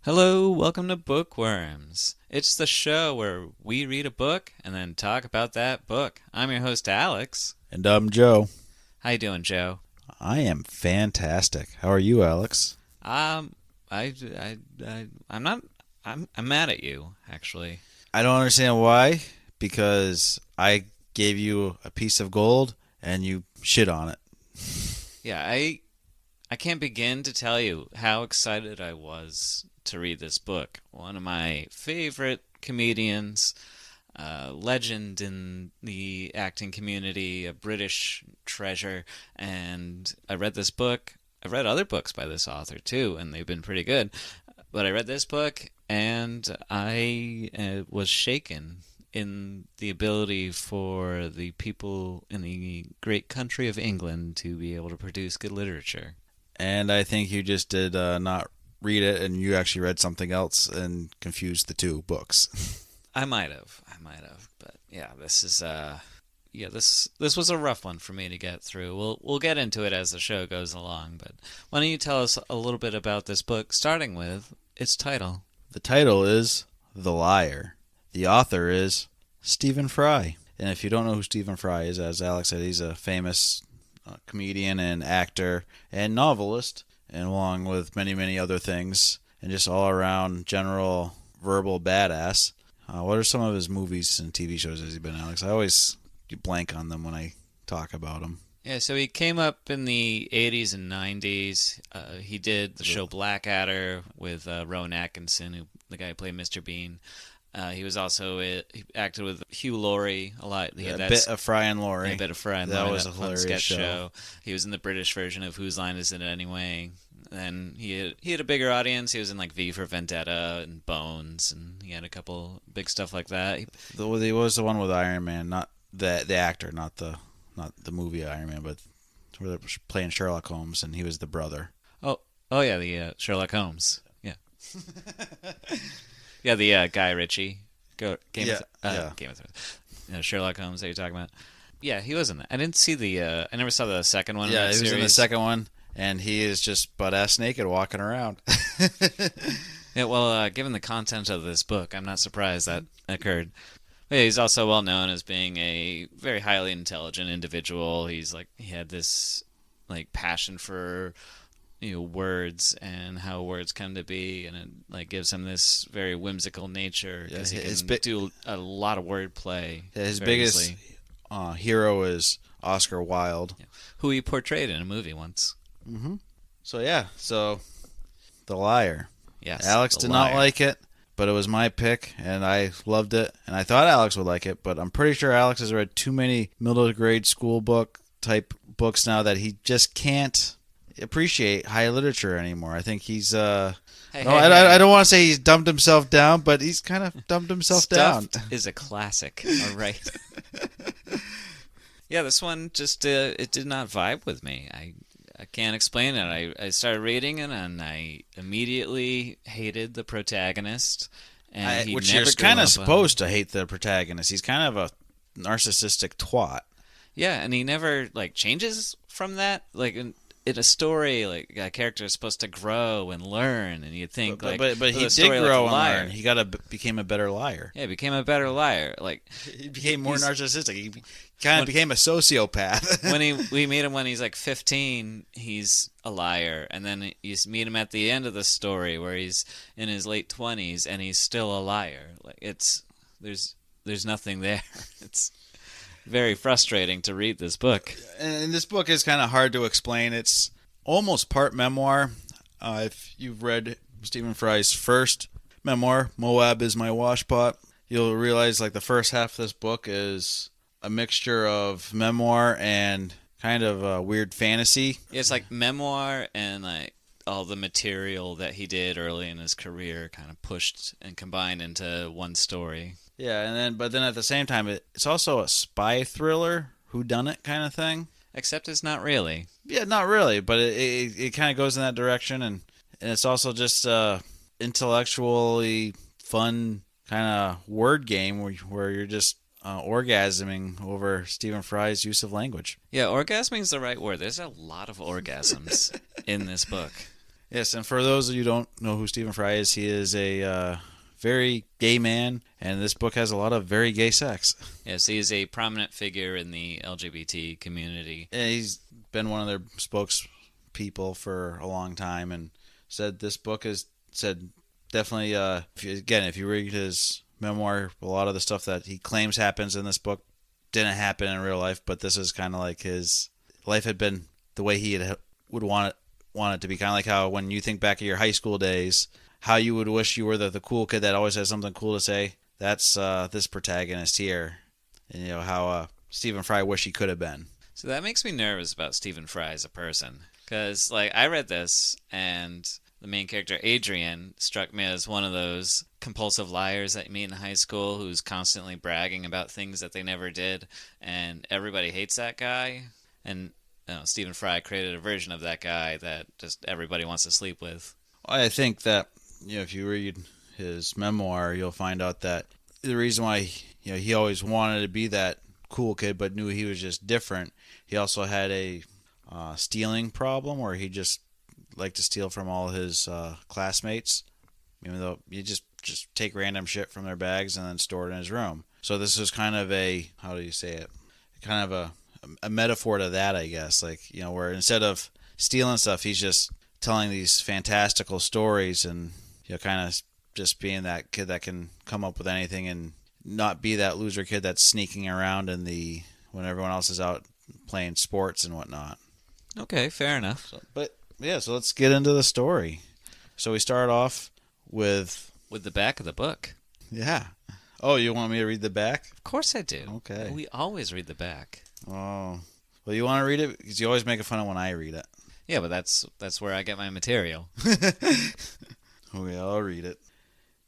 Hello, welcome to Bookworms. It's the show where we read a book and then talk about that book. I'm your host, Alex. And I'm Joe. How you doing, Joe? I am fantastic. How are you, Alex? Um, I'm not. I'm mad at you, actually. I don't understand why, because I gave you a piece of gold and you shit on it. Yeah, I can't begin to tell you how excited I was to read this book. One of my favorite comedians, legend in the acting community, a British treasure, and I read this book. I've read other books by this author too, and they've been pretty good. But I read this book, and I was shaken in the ability for the people in the great country of England to be able to produce good literature. And I think you just did not read it, and you actually read something else and confused the two books. I might have, but yeah, this was a rough one for me to get through. We'll get into it as the show goes along, but why don't you tell us a little bit about this book, starting with its title? The title is The Liar. The author is Stephen Fry. And if you don't know who Stephen Fry is, as Alex said, he's a famous comedian and actor and novelist, and along with many, many other things, and just all around general verbal badass. What are some of his movies and TV shows has he been, Alex? I always blank on them when I talk about him. Yeah, so he came up in the 80s and 90s. He did the show Blackadder with Rowan Atkinson, the guy who played Mr. Bean. He was also he acted with Hugh Laurie a lot. He A had that bit of Fry and Laurie. A bit of Fry and That Laurie, was that a fun hilarious sketch show. He was in the British version of Whose Line Is It Anyway? And he had a bigger audience. He was in like V for Vendetta and Bones, and he had a couple big stuff like that. He was the one with Iron Man, not the actor, not the movie Iron Man, but where they were playing Sherlock Holmes, and he was the brother. Oh yeah, the Sherlock Holmes. Yeah, yeah, the Guy Ritchie. Game of Thrones. Sherlock Holmes that you're talking about. Yeah, he was in that. I didn't see I never saw the second one. Yeah, in that he was series. in the second one, and he is just butt-ass naked walking around. Yeah, well, given the content of this book, I'm not surprised that occurred. But yeah, he's also well known as being a very highly intelligent individual. He had this passion for words and how words come to be, and it gives him this very whimsical nature because he can do a lot of wordplay. Yeah, his biggest easily. Hero is Oscar Wilde, who he portrayed in a movie once. Mm-hmm. So The Liar. Yes, Alex did not like it, but it was my pick, and I loved it, and I thought Alex would like it, but I'm pretty sure Alex has read too many middle grade school book type books now that he just can't appreciate high literature anymore. I think he's I don't want to say he's dumbed himself down, but he's kind of dumbed himself down. Is a classic. All right. Yeah, this one just it did not vibe with me. I can't explain it. I started reading it, and I immediately hated the protagonist. And which you're kind of supposed to hate the protagonist. He's kind of a narcissistic twat. Yeah, and he never changes from that. In a story, a character is supposed to grow and learn, and you'd think but he did grow and learn. He became a better liar. Yeah, he became a better liar. He became more narcissistic. He kind of became a sociopath. When we meet him when he's 15, he's a liar, and then you meet him at the end of the story where he's in his late 20s and he's still a liar. There's nothing there. It's very frustrating to read this book. And this book is kind of hard to explain. It's almost part memoir. If you've read Stephen Fry's first memoir, Moab is My Washpot, you'll realize the first half of this book is a mixture of memoir and kind of weird fantasy. Yeah, it's memoir and all the material that he did early in his career kind of pushed and combined into one story. Yeah, but then at the same time, it's also a spy thriller, whodunit kind of thing. Except it's not really. Yeah, not really, but it kind of goes in that direction, and it's also just intellectually fun kind of word game where you're just orgasming over Stephen Fry's use of language. Yeah, orgasming is the right word. There's a lot of orgasms in this book. Yes, and for those of you who don't know who Stephen Fry is, he is a very gay man, and this book has a lot of very gay sex. Yes, he is a prominent figure in the LGBT community. And he's been one of their spokespeople for a long time, and said this book is definitely. If you read his memoir, a lot of the stuff that he claims happens in this book didn't happen in real life, but this is kind of like his life had been the way he would want it to be. Kind of like how when you think back of your high school days, how you would wish you were the cool kid that always has something cool to say. That's this protagonist here, and how Stephen Fry wish he could have been. So that makes me nervous about Stephen Fry as a person, because I read this and the main character Adrian struck me as one of those compulsive liars that you meet in high school who's constantly bragging about things that they never did, and everybody hates that guy. And Stephen Fry created a version of that guy that just everybody wants to sleep with. I think that if you read his memoir, you'll find out that the reason why he always wanted to be that cool kid, but knew he was just different. He also had a stealing problem where he just liked to steal from all his classmates, even though you just take random shit from their bags and then store it in his room. So this is kind of a, how do you say it? Kind of a metaphor to that, I guess. Where instead of stealing stuff, he's just telling these fantastical stories and kind of just being that kid that can come up with anything and not be that loser kid that's sneaking around when everyone else is out playing sports and whatnot. Okay, fair enough. So let's get into the story. So we start off with the back of the book. Yeah. Oh, you want me to read the back? Of course I do. Okay. We always read the back. Oh. Well, you want to read it? Because you always make fun of when I read it. Yeah, but that's where I get my material. Okay, I'll read it.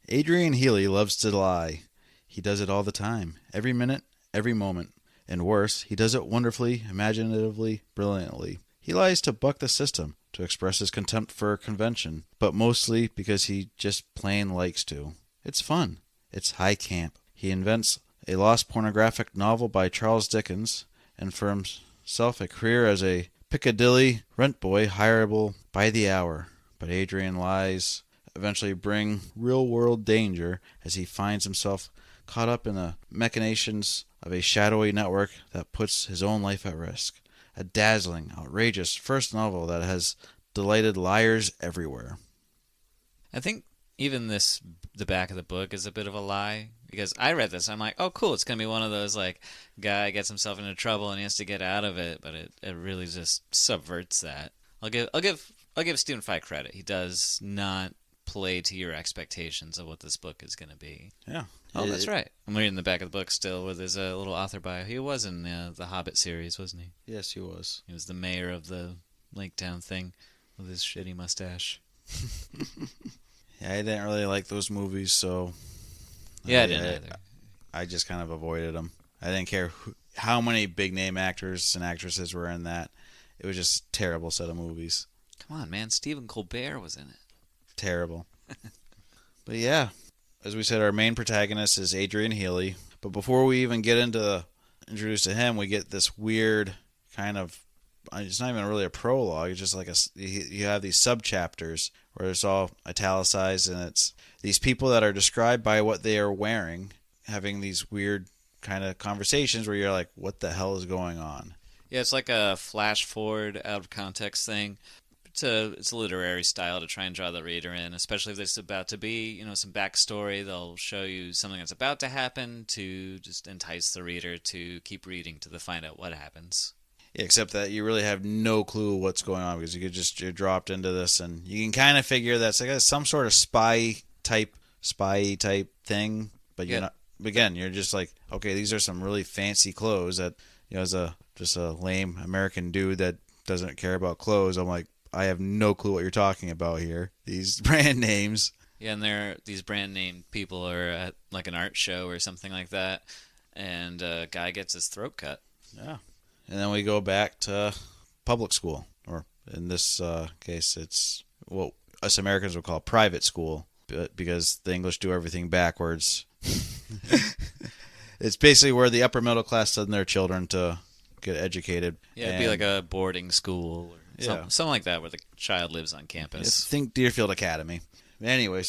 Adrian Healy loves to lie. He does it all the time, every minute, every moment. And worse, he does it wonderfully, imaginatively, brilliantly. He lies to buck the system, to express his contempt for convention, but mostly because he just plain likes to. It's fun. It's high camp. He invents a lost pornographic novel by Charles Dickens, and for himself a career as a Piccadilly rent boy hireable by the hour. But Adrian lies eventually bring real-world danger as he finds himself caught up in the machinations of a shadowy network that puts his own life at risk. A dazzling, outrageous first novel that has delighted liars everywhere. I think even the back of the book is a bit of a lie, because I read this, I'm like, oh cool, it's going to be one of those, guy gets himself into trouble and he has to get out of it, but it really just subverts that. I'll give Stephen Fry credit. He does not play to your expectations of what this book is going to be. Yeah. Oh, that's right. I'm reading the back of the book still with his little author bio. He was in the Hobbit series, wasn't he? Yes, he was. He was the mayor of the Lake Town thing with his shitty mustache. Yeah, I didn't really like those movies, so... Yeah, I didn't either. I just kind of avoided them. I didn't care how many big-name actors and actresses were in that. It was just a terrible set of movies. Come on, man. Stephen Colbert was in it. Terrible. But yeah, as we said, our main protagonist is Adrian Healy. But before we even get introduced to him, we get this weird kind of, it's not even really a prologue. It's just like you have these sub-chapters where it's all italicized, and it's these people that are described by what they are wearing, having these weird kind of conversations where you're like, what the hell is going on? Yeah, it's like a flash forward out of context thing. It's a literary style to try and draw the reader in, especially if there's about to be, some backstory. They'll show you something that's about to happen to just entice the reader to keep reading to find out what happens. Yeah, except that you really have no clue what's going on, because you're dropped into this, and you can kind of figure that's like some sort of spy type thing, but you're not. Again, you're just like, okay, these are some really fancy clothes that, as just a lame American dude that doesn't care about clothes, I'm like, I have no clue what you're talking about here. These brand names. Yeah, and these brand name people are at like an art show or something like that, and a guy gets his throat cut. Yeah. And then we go back to public school, or in this case, it's what us Americans would call private school, because the English do everything backwards. It's basically where the upper middle class send their children to get educated. Yeah, it'd be like a boarding school. Yeah. Something like that, where the child lives on Yeah, campus. think Deerfield Academy. Anyway,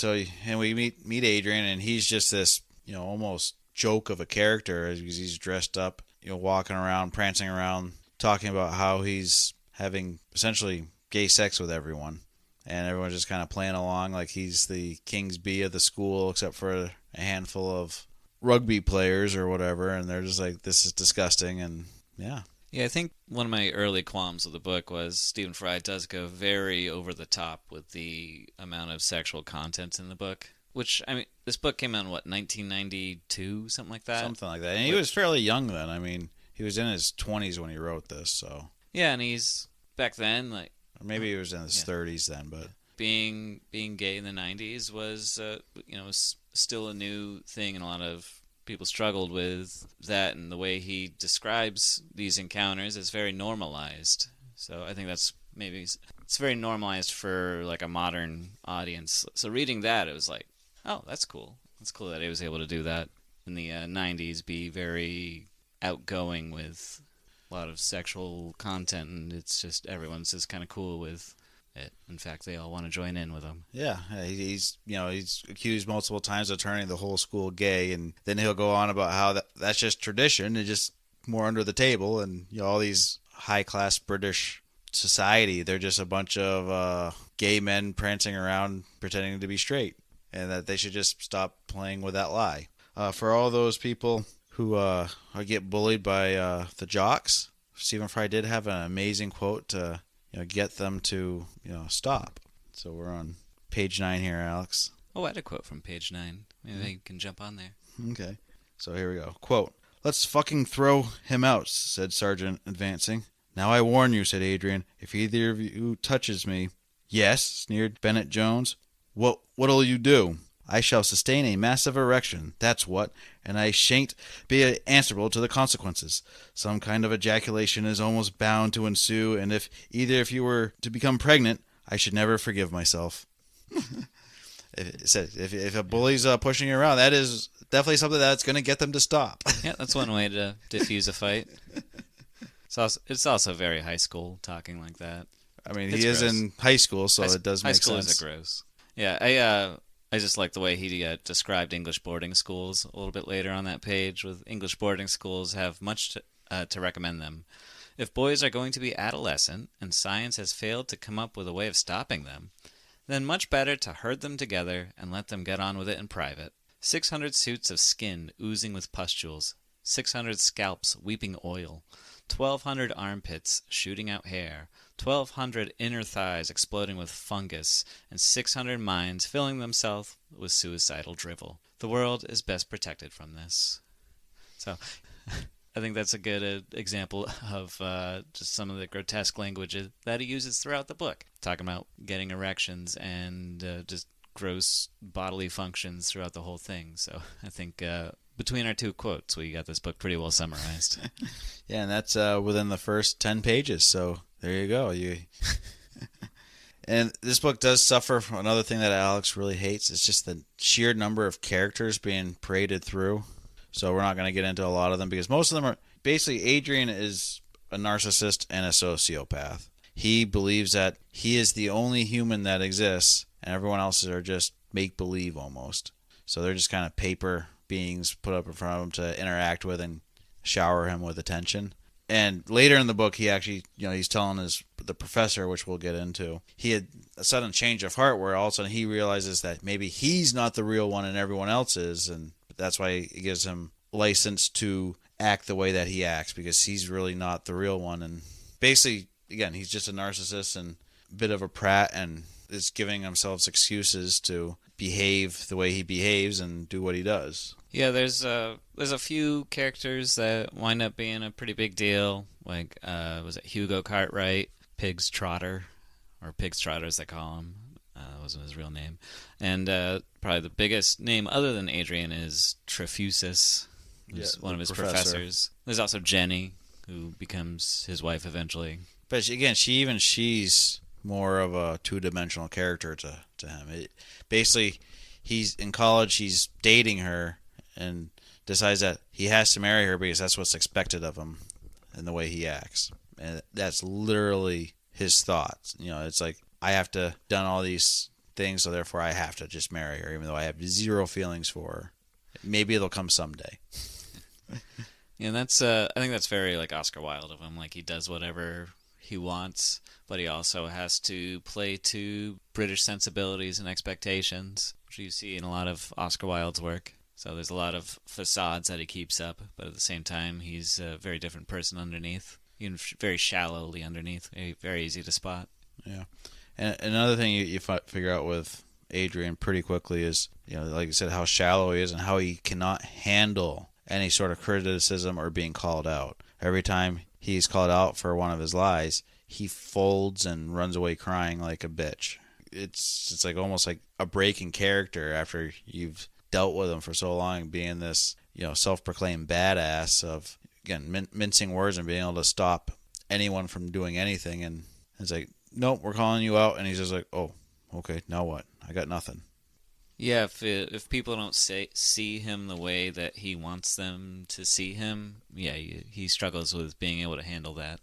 and we meet Adrian, and he's just this, almost joke of a character as he's dressed up, walking around, prancing around, talking about how he's having essentially gay sex with everyone, and everyone's just kind of playing along like he's the king's bee of the school, except for a handful of rugby players or whatever, and they're just like, this is disgusting, and yeah. Yeah, I think one of my early qualms with the book was Stephen Fry does go very over the top with the amount of sexual content in the book. Which, I mean, this book came out in, 1992, something like that? Something like that. And he was fairly young then. I mean, he was in his 20s when he wrote this, so. Yeah, and he's, back then, Or maybe he was in his 30s then, but. Being gay in the 90s was, was still a new thing, and a lot of people struggled with that, and the way he describes these encounters is very normalized. So I think that's maybe it's very normalized for like a modern audience. So reading that, it was like, oh, that's cool. It's cool that he was able to do that in the 90s, be very outgoing with a lot of sexual content, and it's just everyone's just kind of cool with it. In fact, they all want to join in with him. Yeah, he's accused multiple times of turning the whole school gay, and then he'll go on about how that's just tradition and just more under the table, and all these high class British society, they're just a bunch of gay men prancing around pretending to be straight, and that they should just stop playing with that lie. For all those people who get bullied by the jocks, Stephen Fry did have an amazing quote to get them to stop. So we're on page 9 here, Alex. Oh, I had a quote from page 9. Maybe I can jump on there. Okay. So here we go. Quote, "Let's fucking throw him out," said Sergeant, advancing. "Now I warn you," said Adrian, "if either of you touches me." "Yes," sneered Bennett Jones. What'll you do?" "I shall sustain a massive erection, that's what, and I shan't be answerable to the consequences. Some kind of ejaculation is almost bound to ensue, and if either of you were to become pregnant, I should never forgive myself." If a bully's pushing you around, that is definitely something that's going to get them to stop. Yeah, that's one way to diffuse a fight. It's also very high school talking like that. I mean, he is in high school, so it does make sense. High school is gross. Yeah, I just like the way he described English boarding schools a little bit later on that page. With English boarding schools have much to recommend them. If boys are going to be adolescent and science has failed to come up with a way of stopping them, then much better to herd them together and let them get on with it in private. 600 suits of skin oozing with pustules, 600 scalps weeping oil, 1,200 armpits shooting out hair, 1,200 inner thighs exploding with fungus, and 600 minds filling themselves with suicidal drivel. The world is best protected from this. So, I think that's a good example of just some of the grotesque language that he uses throughout the book. Talking about getting erections and just gross bodily functions throughout the whole thing. So, I think between our two quotes, we got this book pretty well summarized. Yeah, and that's within the first 10 pages, so there you go. And this book does suffer from another thing that Alex really hates. It's just the sheer number of characters being paraded through. So we're not going to get into a lot of them because most of them are... Basically, Adrian is a narcissist and a sociopath. He believes that he is the only human that exists, and everyone else are just make-believe almost. So they're just kind of paper beings put up in front of him to interact with and shower him with attention. And later in the book, he actually, he's telling the professor, which we'll get into, he had a sudden change of heart where all of a sudden he realizes that maybe he's not the real one and everyone else is, and that's why it gives him license to act the way that he acts, because he's really not the real one. And basically, again, he's just a narcissist and a bit of a prat, and is giving himself excuses to behave the way he behaves and do what he does. Yeah, there's a few characters that wind up being a pretty big deal. Like, was it Hugo Cartwright, Pig's Trotter, or Pig's Trotter as they call him. That wasn't his real name. And probably the biggest name other than Adrian is Trefusis, who's one of his professors. There's also Jenny, who becomes his wife eventually. But again, she's more of a two-dimensional character to him. Basically, he's in college, he's dating her, and decides that he has to marry her because that's what's expected of him and the way he acts. And that's literally his thoughts. It's like, I have to done all these things, so therefore I have to just marry her, even though I have zero feelings for her. Maybe it'll come someday. Yeah, that's I think that's very like Oscar Wilde of him. Like he does whatever he wants, but he also has to play to British sensibilities and expectations, which you see in a lot of Oscar Wilde's work. So there's a lot of facades that he keeps up, but at the same time, he's a very different person underneath. Even very shallowly underneath. Very easy to spot. Yeah. And another thing you figure out with Adrian pretty quickly is, like I said, how shallow he is and how he cannot handle any sort of criticism or being called out. Every time he's called out for one of his lies, he folds and runs away crying like a bitch. It's like almost like a break in character after you've dealt with him for so long, being this self-proclaimed badass of, again, mincing words and being able to stop anyone from doing anything. And it's like, nope, we're calling you out. And he's just like, oh, okay, now what? I got nothing. Yeah, if people don't see him the way that he wants them to see him, yeah, he struggles with being able to handle that.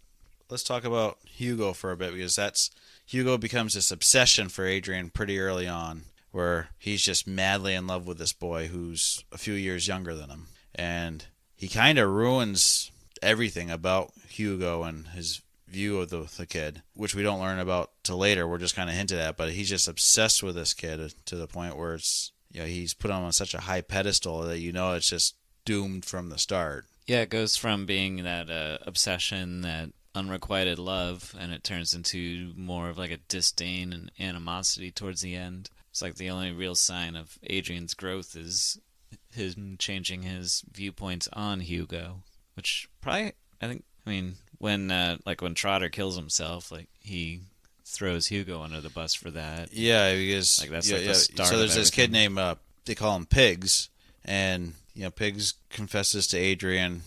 Let's talk about Hugo for a bit, because Hugo becomes this obsession for Adrian pretty early on, where he's just madly in love with this boy who's a few years younger than him. And he kind of ruins everything about Hugo and his view of the kid, which we don't learn about till later. We're just kind of hinted at, but he's just obsessed with this kid to the point where it's, he's put him on such a high pedestal that it's just doomed from the start. Yeah, it goes from being that obsession, that unrequited love, and it turns into more of like a disdain and animosity towards the end. It's like the only real sign of Adrian's growth is him changing his viewpoints on Hugo, which probably, when Trotter kills himself, like he throws Hugo under the bus for that. Yeah, because like that's the start. So there's of this kid named they call him Pigs, and Pigs confesses to Adrian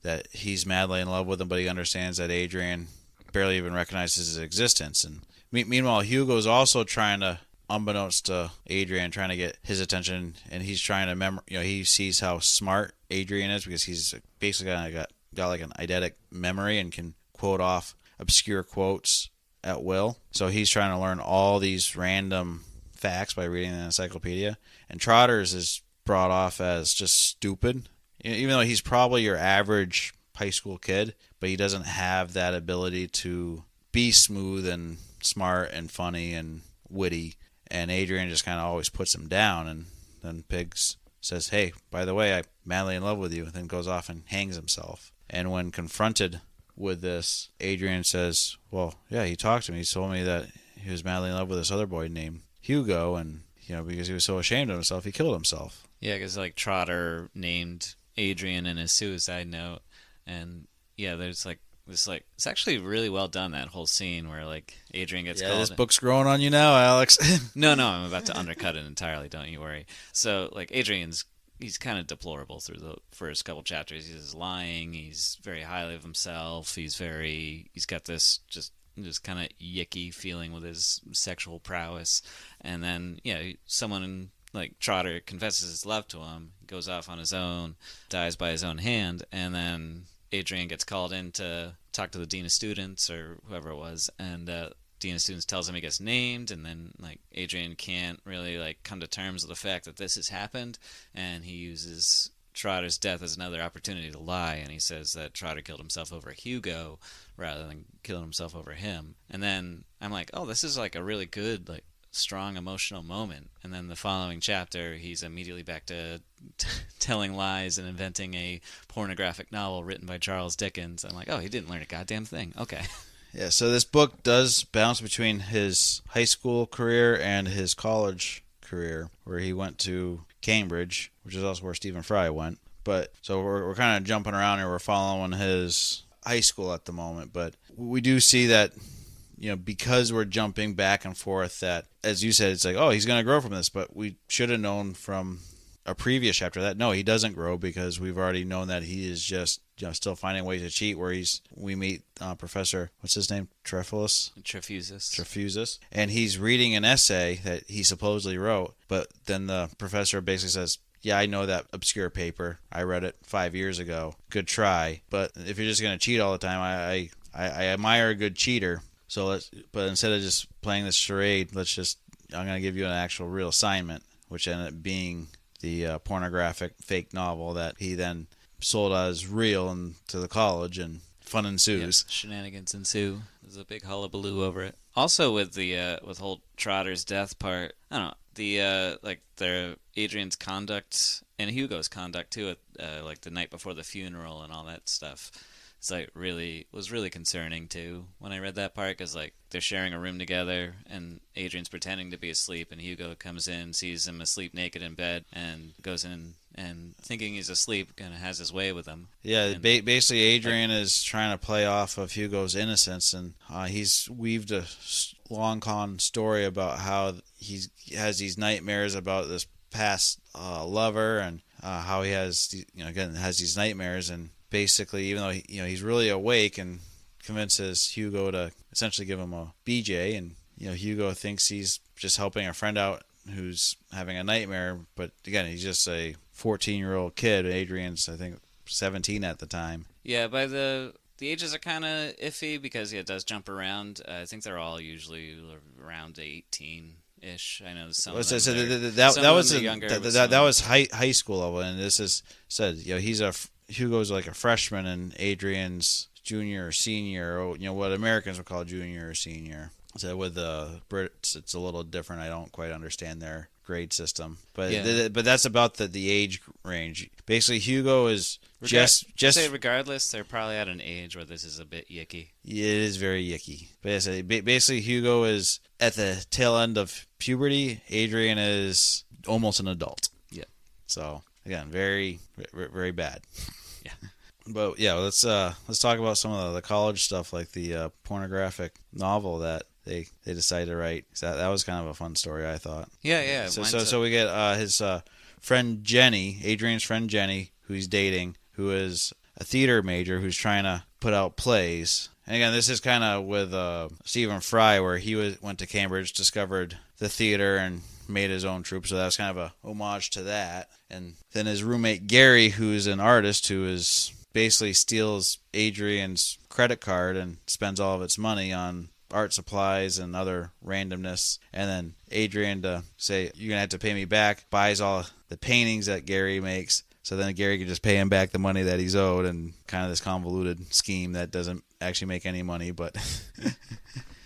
that he's madly in love with him, but he understands that Adrian barely even recognizes his existence. And meanwhile, Hugo's also trying to, unbeknownst to Adrian, trying to get his attention, and he's trying to he sees how smart Adrian is, because he's basically got like an eidetic memory and can quote off obscure quotes at will. So he's trying to learn all these random facts by reading the encyclopedia. And Trotter's is brought off as just stupid, even though he's probably your average high school kid, but he doesn't have that ability to be smooth and smart and funny and witty. And Adrian just kind of always puts him down. And then Pigs says, hey, by the way, I'm madly in love with you, and then goes off and hangs himself. And when confronted with this, Adrian says, well, yeah, he talked to me. He told me that he was madly in love with this other boy named Hugo, and because he was so ashamed of himself, he killed himself. Yeah, because like Trotter named Adrian in his suicide note, and yeah, there's like this, like, it's actually really well done, that whole scene where like Adrian gets called. This book's growing on you now, Alex. No, I'm about to undercut it entirely. Don't you worry. So like he's kind of deplorable through the first couple chapters. He's lying. He's very highly of himself. He's got this just kind of yicky feeling with his sexual prowess. And then, someone like Trotter confesses his love to him, goes off on his own, dies by his own hand, and then Adrian gets called in to talk to the dean of students or whoever it was, and dean of students tells him he gets named, and then like Adrian can't really like come to terms with the fact that this has happened, and he uses Trotter's death as another opportunity to lie, and he says that Trotter killed himself over Hugo rather than killing himself over him. And then I'm like, oh, this is like a really good, like, strong emotional moment. And then the following chapter, he's immediately back to telling lies and inventing a pornographic novel written by Charles Dickens. I'm like, oh, he didn't learn a goddamn thing. Okay. Yeah, so this book does bounce between his high school career and his college career, where he went to Cambridge, which is also where Stephen Fry went. But so we're kind of jumping around here. We're following his high school at the moment, but we do see that, because we're jumping back and forth, that, as you said, it's like, oh, he's going to grow from this, but we should have known from a previous chapter that no, he doesn't grow, because we've already known that he is just still finding ways to cheat. Where we meet Professor, what's his name, Trefusis, and he's reading an essay that he supposedly wrote, but then the professor basically says, yeah, I know that obscure paper, I read it 5 years ago, good try, but if you're just going to cheat all the time, I admire a good cheater. but instead of just playing this charade, I'm going to give you an actual real assignment, which ended up being the pornographic fake novel that he then sold as real to the college, and fun ensues. Yep, shenanigans ensue. There's a big hullabaloo over it. Also, with the with whole Trotter's death part, I don't know, the like their Adrian's conduct and Hugo's conduct too, like the night before the funeral and all that stuff. It's like was really concerning too when I read that part, because like they're sharing a room together and Adrian's pretending to be asleep, and Hugo comes in, sees him asleep naked in bed, and goes in and thinking he's asleep, kind of has his way with him. Yeah, basically Adrian is trying to play off of Hugo's innocence, and he's weaved a long con story about how he has these nightmares about this past lover, and how he has has these nightmares, and basically even though he's really awake, and convinces Hugo to essentially give him a BJ, and Hugo thinks he's just helping a friend out who's having a nightmare, but again, he's just a 14-year-old kid. Adrian's, I think, 17 at the time. Yeah, by the ages are kind of iffy, because it does jump around. I think they're all usually around 18-ish. I know some of them that was high school level, and this is said Hugo's like a freshman, and Adrian's junior or senior, or what Americans would call junior or senior. So with the Brits, it's a little different. I don't quite understand their grade system, but but that's about the age range. Basically, Hugo is just say regardless, they're probably at an age where this is a bit yicky. It is very yicky. But basically, Hugo is at the tail end of puberty. Adrian is almost an adult. Yeah. So again, very, very bad. Yeah. But yeah, let's talk about some of the college stuff, like the pornographic novel that they decided to write. That was kind of a fun story, I thought. Yeah. So we get his friend Jenny, Adrian's friend Jenny, who he's dating, who is a theater major who's trying to put out plays. And again, this is kind of with Stephen Fry, where he went to Cambridge, discovered the theater, and made his own troupe. So that was kind of a homage to that. And then his roommate Gary, who's an artist, who is basically steals Adrian's credit card and spends all of its money on art supplies and other randomness. And then Adrian, to say, you're going to have to pay me back, buys all the paintings that Gary makes. So then Gary can just pay him back the money that he's owed, and kind of this convoluted scheme that doesn't actually make any money, but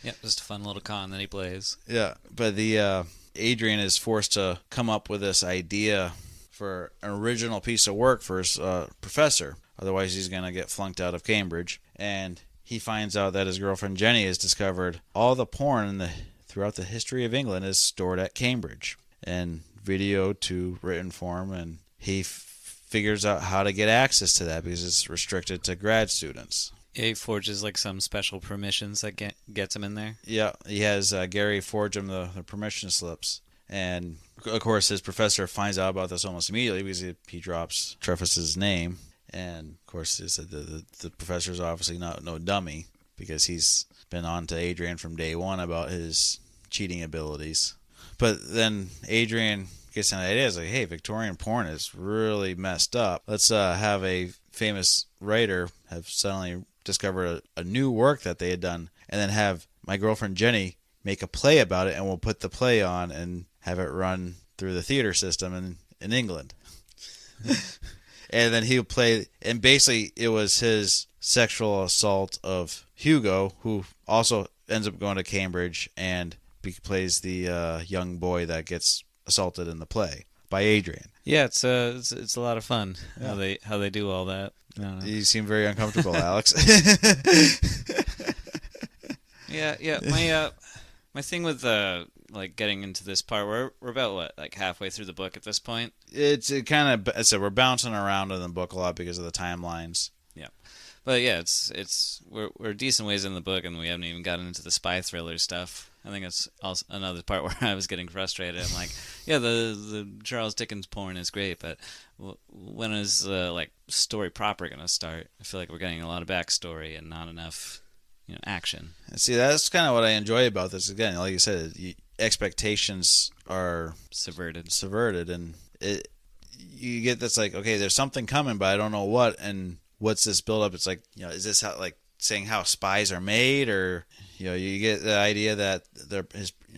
yeah, just a fun little con that he plays. Yeah, but the Adrian is forced to come up with this idea for an original piece of work for his professor. Otherwise, he's going to get flunked out of Cambridge. And he finds out that his girlfriend Jenny has discovered all the porn throughout the history of England is stored at Cambridge, in video to written form, and he figures out how to get access to that because it's restricted to grad students. He forges like some special permissions that gets him in there. Yeah, he has Gary forge him the permission slips. And, of course, his professor finds out about this almost immediately because he drops Treffis's name. And, of course, the professor's obviously no dummy, because he's been on to Adrian from day one about his cheating abilities. But then Adrian gets an idea. It's like, hey, Victorian porn is really messed up. Let's have a famous writer have suddenly discovered a new work that they had done, and then have my girlfriend Jenny make a play about it, and we'll put the play on and have it run through the theater system in England. And then he'll play, and basically it was his sexual assault of Hugo, who also ends up going to Cambridge, and plays the young boy that gets assaulted in the play by Adrian. Yeah, it's a lot of fun how they do all that. You seem very uncomfortable, Alex. Yeah. My thing with like getting into this part, we're about like halfway through the book at this point. We're bouncing around in the book a lot because of the timelines. Yeah, but yeah, we're decent ways in the book, and we haven't even gotten into the spy thriller stuff. I think that's also another part where I was getting frustrated. I'm like, yeah, the Charles Dickens porn is great, but when is like story proper gonna start? I feel like we're getting a lot of backstory and not enough, action. See, that's kind of what I enjoy about this. Again, like you said, expectations are subverted, and you get this like, okay, there's something coming, but I don't know what, and what's this build up? It's like, is this how, like, saying how spies are made, or you get the idea that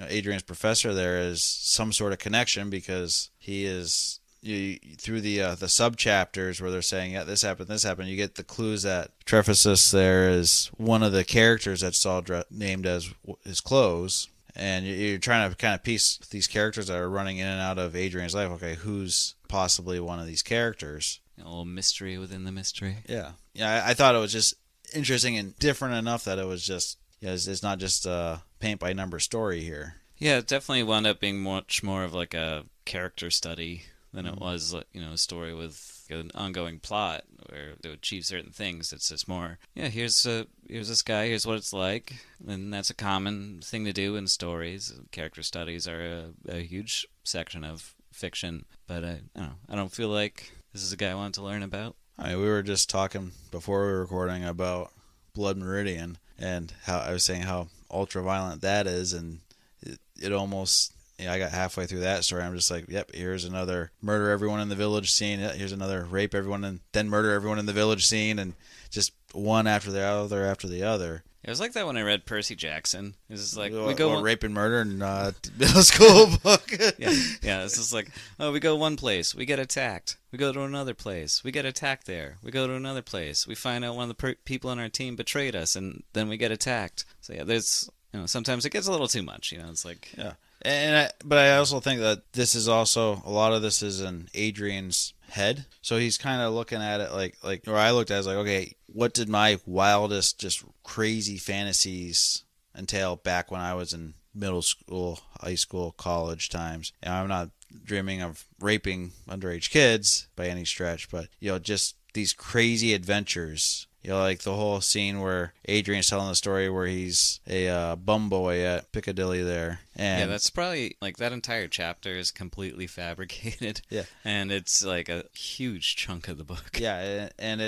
Adrian's professor there is some sort of connection because he is. Through the sub chapters where they're saying this happened, you get the clues that Trephissus there is one of the characters that's all named as his clothes, and you're trying to kind of piece these characters that are running in and out of Adrian's life. Okay, who's possibly one of these characters? A little mystery within the mystery. Yeah. I thought it was just interesting and different enough that it was just it's not just a paint by number story here. Yeah, it definitely wound up being much more of like a character study than it was, a story with an ongoing plot where to achieve certain things. It's just more, here's this guy, here's what it's like, and that's a common thing to do in stories. Character studies are a huge section of fiction, but I don't feel like this is a guy I wanted to learn about. I mean, we were just talking before we were recording about Blood Meridian and how I was saying how ultra violent that is, and it almost. I got halfway through that story. I'm just like, yep, here's another murder everyone in the village scene. Here's another rape everyone and then murder everyone in the village scene, and just one after the other after the other. It was like that when I read Percy Jackson. It was like rape and murder in middle school book. yeah. It's just like, we go one place, we get attacked. We go to another place, we get attacked there. We go to another place, we find out one of the people on our team betrayed us, and then we get attacked. So yeah, there's sometimes it gets a little too much. It's like But I also think that this is also a lot of this is in Adrian's head, so he's kind of looking at it like or I looked at it as like, okay, what did my wildest, just crazy fantasies entail back when I was in middle school, high school, college times? And I'm not dreaming of raping underage kids by any stretch, but just these crazy adventures. Like the whole scene where Adrian's telling the story where he's a bum boy at Piccadilly there. And that's probably, like, that entire chapter is completely fabricated. Yeah. And it's, like, a huge chunk of the book. Yeah, and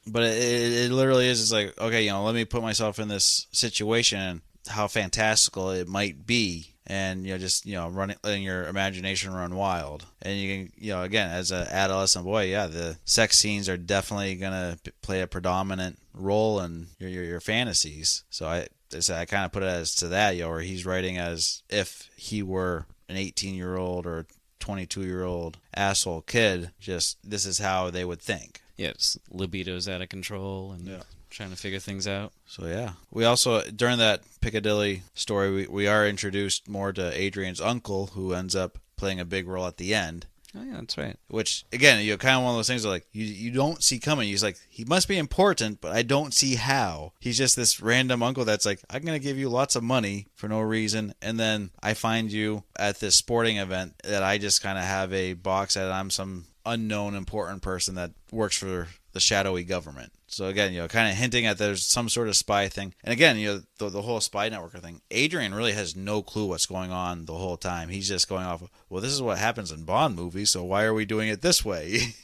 but it literally is. It's like, okay, let me put myself in this situation and how fantastical it might be. And just letting your imagination run wild, and you can again as an adolescent boy, the sex scenes are definitely gonna play a predominant role in your fantasies. So I kind of put it as to that, where he's writing as if he were an 18-year-old or 22-year-old asshole kid. Just this is how they would think. It's libido's out of control and trying to figure things out. So we also, during that Piccadilly story, we are introduced more to Adrian's uncle, who ends up playing a big role at the end. Oh yeah, that's right. Which again, kind of one of those things that, like, you don't see coming. He's like, he must be important, but I don't see how. He's just this random uncle that's like, I'm gonna give you lots of money for no reason, and then I find you at this sporting event that I just kind of have a box that I'm some unknown important person that works for the shadowy government. So again, kind of hinting at there's some sort of spy thing. And again, the whole spy network thing. Adrian really has no clue what's going on the whole time. He's just going off, well, this is what happens in Bond movies, so why are we doing it this way?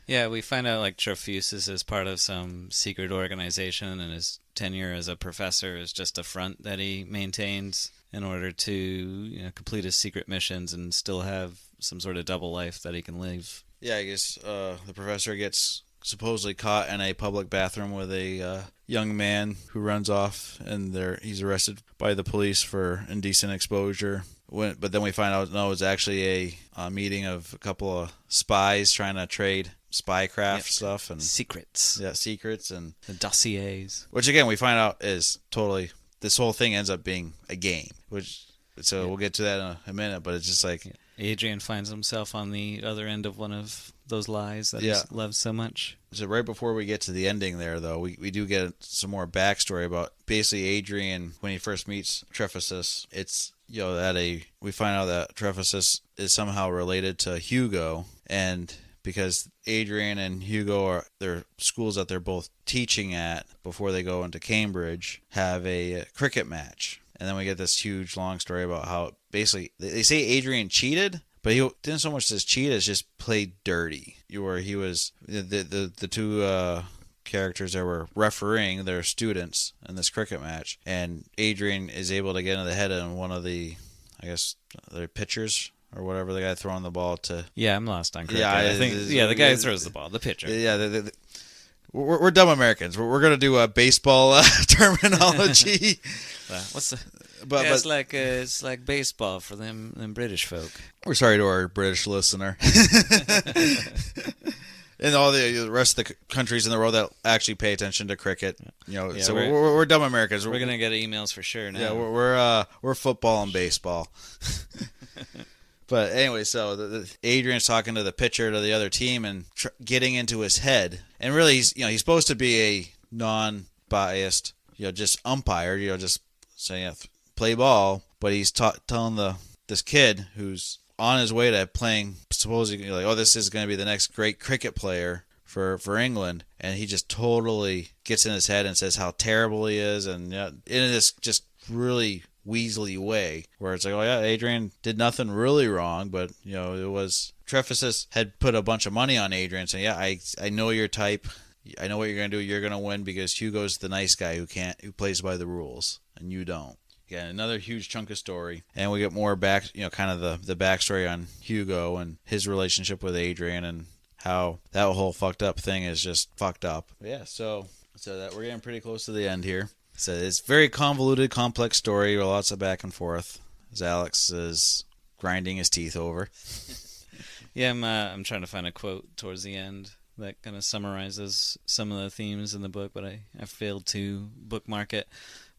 Yeah, we find out like Trofusis is part of some secret organization, and his tenure as a professor is just a front that he maintains in order to complete his secret missions and still have some sort of double life that he can live. Yeah, I guess the professor gets supposedly caught in a public bathroom with a young man who runs off, and he's arrested by the police for indecent exposure. But then we find out, no, it's actually a meeting of a couple of spies trying to trade spycraft stuff and secrets. Yeah, secrets and the dossiers. Which again we find out is totally, this whole thing ends up being a game. We'll get to that in a minute, but it's just like Adrian finds himself on the other end of one of those lies that he loves so much. So right before we get to the ending there, though, we do get some more backstory about basically Adrian when he first meets Trephissus. It's we find out that Trephissus is somehow related to Hugo, and because Adrian and Hugo are their schools that they're both teaching at before they go into Cambridge have a cricket match. And then we get this huge long story about how basically they say Adrian cheated, but he didn't so much as cheat as just play dirty. Where he was the two characters that were refereeing their students in this cricket match, and Adrian is able to get into the head of one of the, I guess, their pitchers or whatever, the guy throwing the ball to. Yeah, I'm lost on cricket. I think the guy who throws the ball, the pitcher. Yeah, we're dumb Americans. We're gonna do a baseball terminology. What's the? But It's like baseball for them British folk. we're sorry to our British listener. And all the rest of the countries in the world that actually pay attention to cricket, so we're dumb Americans. We're gonna get emails for sure now. Yeah, we're football and baseball. But anyway, so Adrian's talking to the pitcher to the other team and getting into his head, and really he's supposed to be a non-biased, just umpire, just saying play ball, but he's telling this kid who's on his way to playing, supposedly this is going to be the next great cricket player for England, and he just totally gets in his head and says how terrible he is, and in this just really weaselly way where it's like, oh yeah, Adrian did nothing really wrong, but it was Trefesus had put a bunch of money on Adrian, saying, yeah, I know your type, I know what you're going to do, you're going to win because Hugo's the nice guy who plays by the rules, and you don't. Yeah, another huge chunk of story, and we get more back, kind of the backstory on Hugo and his relationship with Adrian and how that whole fucked up thing is just fucked up. Yeah, so that we're getting pretty close to the end here. So it's very convoluted, complex story with lots of back and forth, as Alex is grinding his teeth over. Yeah, I'm trying to find a quote towards the end that kind of summarizes some of the themes in the book, but I failed to bookmark it.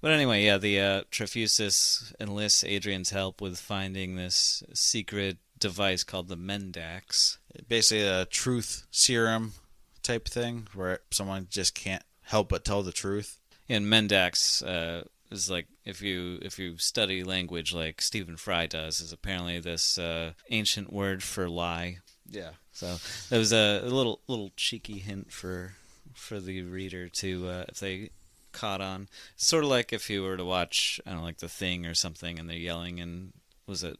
But anyway, yeah, the Trefusis enlists Adrian's help with finding this secret device called the Mendax. Basically a truth serum type thing where someone just can't help but tell the truth. And Mendax is like, if you study language like Stephen Fry does, is apparently this ancient word for lie. Yeah. So there was a little cheeky hint for the reader to if they caught on. It's sort of like if you were to watch, I don't know, like The Thing or something, and they're yelling in, was it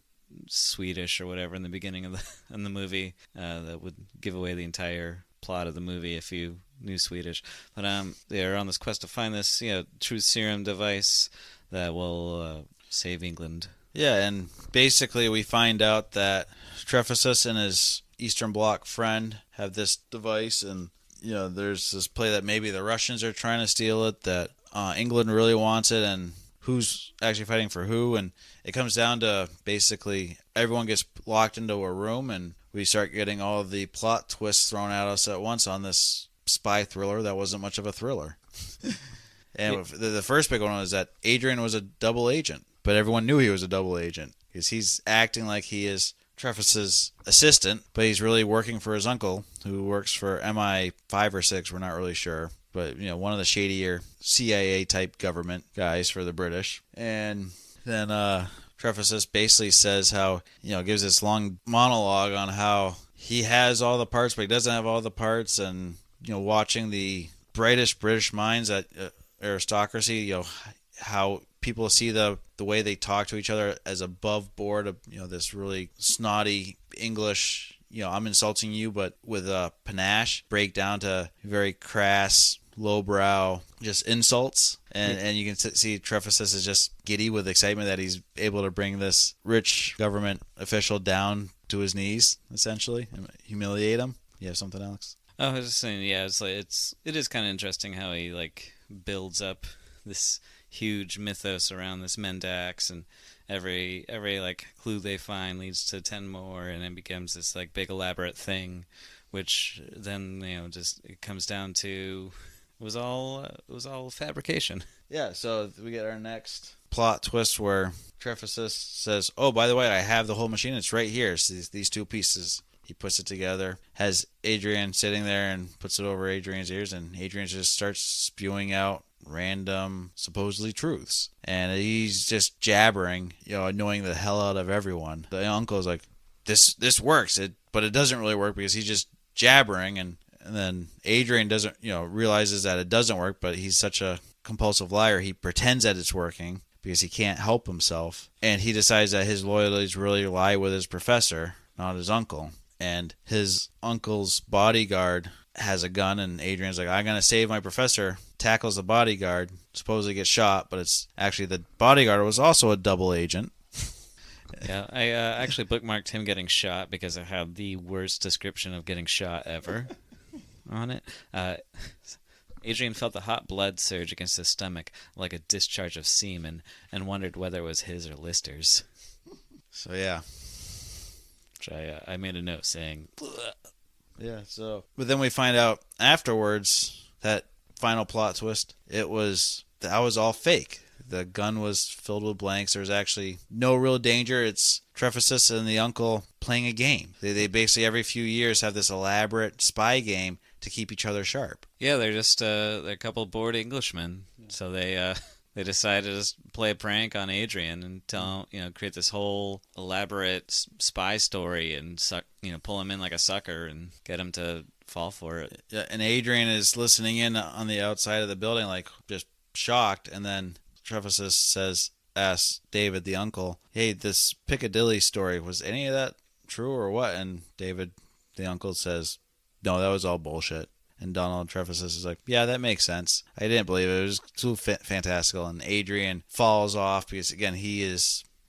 Swedish or whatever in the beginning of the movie, that would give away the entire plot of the movie if you knew Swedish. But they're on this quest to find this truth serum device that will save England. Yeah, and basically we find out that Trefesus and his Eastern Bloc friend have this device, and there's this play that maybe the Russians are trying to steal it, that England really wants it, and who's actually fighting for who. And it comes down to basically everyone gets locked into a room, and we start getting all of the plot twists thrown at us at once on this spy thriller that wasn't much of a thriller. And the first big one was that Adrian was a double agent, but everyone knew he was a double agent because he's acting like he is Trefesus' assistant, but he's really working for his uncle, who works for MI5 or 6, we're not really sure, but one of the shadier CIA type government guys for the British. And then Trefesus basically says how, gives this long monologue on how he has all the parts, but he doesn't have all the parts, and watching the brightest British minds at aristocracy, how people see the way they talk to each other as above board of this really snotty English, I'm insulting you, but with a panache, break down to very crass, lowbrow, just insults. And you can see Trefesus is just giddy with excitement that he's able to bring this rich government official down to his knees, essentially, and humiliate him. You have something, Alex? Oh, I was just saying, yeah, it is kind of interesting how he builds up this huge mythos around this Mendax, and every clue they find leads to 10 more, and it becomes this big elaborate thing, which then just it comes down to it was all fabrication. Yeah, so we get our next plot twist where Trefesus says, "Oh, by the way, I have the whole machine. It's right here. It's these two pieces." He puts it together, has Adrian sitting there and puts it over Adrian's ears, and Adrian just starts spewing out random, supposedly truths. And he's just jabbering, annoying the hell out of everyone. The uncle's like, this works, but it doesn't really work because he's just jabbering. And then Adrian doesn't, realizes that it doesn't work, but he's such a compulsive liar, he pretends that it's working because he can't help himself. And he decides that his loyalties really lie with his professor, not his uncle. And his uncle's bodyguard has a gun, and Adrian's like, I'm going to save my professor, tackles the bodyguard, supposedly gets shot, but it's actually the bodyguard was also a double agent. Yeah, I actually bookmarked him getting shot because I had the worst description of getting shot ever on it. Adrian felt the hot blood surge against his stomach like a discharge of semen and wondered whether it was his or Lister's. So yeah. Which I made a note saying, "Bleh." Yeah, so. But then we find out afterwards that final plot twist, that was all fake. The gun was filled with blanks. There's actually no real danger. It's Trefusis and the uncle playing a game. They basically every few years have this elaborate spy game to keep each other sharp. Yeah, they're just they're a couple bored Englishmen, so they decided to just play a prank on Adrian and create this whole elaborate spy story and pull him in like a sucker and get him to fall for it. Yeah, and Adrian is listening in on the outside of the building, like just shocked, and then Trefusis asks David, the uncle, "Hey, this Piccadilly story, was any of that true or what?" And David, the uncle, says, "No, that was all bullshit." And Donald Trefusis is like, "Yeah, that makes sense. I didn't believe it. It was too fantastical." And Adrian falls off because, again,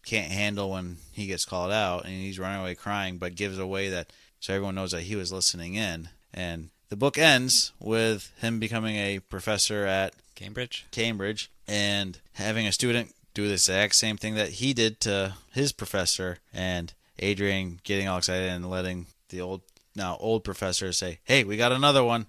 can't handle when he gets called out, and he's running away crying, but gives away that so everyone knows that he was listening in. And the book ends with him becoming a professor at Cambridge, and having a student do the exact same thing that he did to his professor, and Adrian getting all excited and letting the old professor say, "Hey, we got another one."